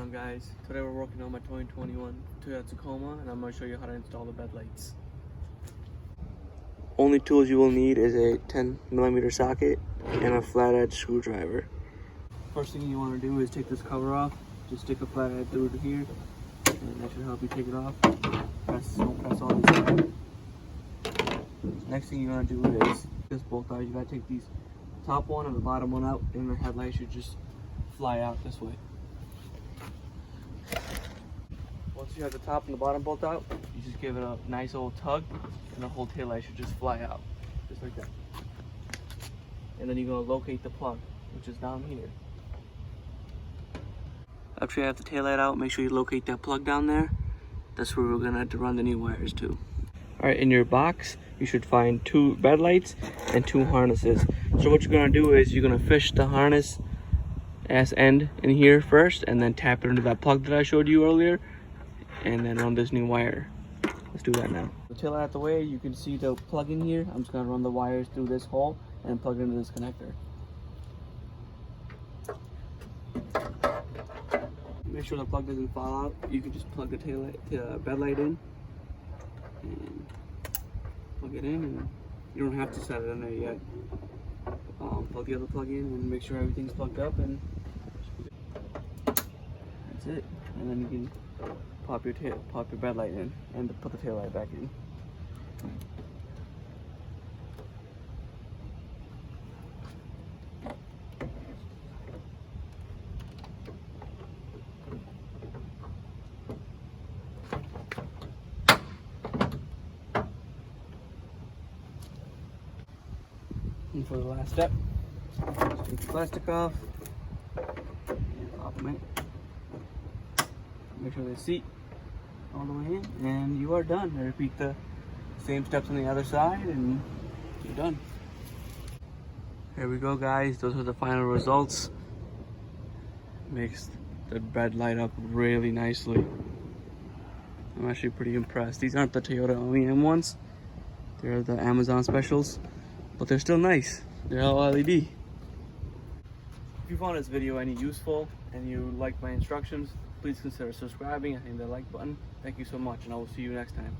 on, guys? Today we're working on my 2021 Toyota Tacoma and I'm going to show you how to install the bed lights. Only tools you will need is a 10mm socket and a flat edge screwdriver. First thing you want to do is take this cover off. Just stick a flat edge through it here and that should help you take it off. Don't press all these out. Next thing you want to do is this bolt out. You got to take these top one and the bottom one out, and the headlight should just fly out this way. Once you have the top and the bottom bolt out, you just give it a nice old tug and the whole taillight should just fly out, just like that. And then you're going to locate the plug, which is down here. After you have the taillight out, make sure you locate that plug down there. That's where we're going to have to run the new wires to. Alright, in your box, you should find 2 bed lights and 2 harnesses. So what you're going to do is you're going to fish the harness ass end in here first and then tap it into that plug that I showed you earlier and then run this new wire. Let's do that now. The tail out of the way, you can see the plug in here. I'm just going to run the wires through this hole and plug it into this connector. Make sure the plug doesn't fall out. You can just plug the bed light in and plug it in, and you don't have to set it in there yet. Plug the other plug in and make sure everything's plugged up, and that's it. And then you can pop your bed light in and put the tail light back in. And for the last step, just take the plastic off, and pop them in. Make sure they seat all the way in, and you are done. And repeat the same steps on the other side, and you're done. Here we go, guys. Those are the final results. Makes the bed light up really nicely. I'm actually pretty impressed. These aren't the Toyota OEM ones. They're the Amazon specials. But they're still nice. They're all LED. If you found this video any useful and you like my instructions, please consider subscribing and hitting the like button. Thank you so much, and I will see you next time.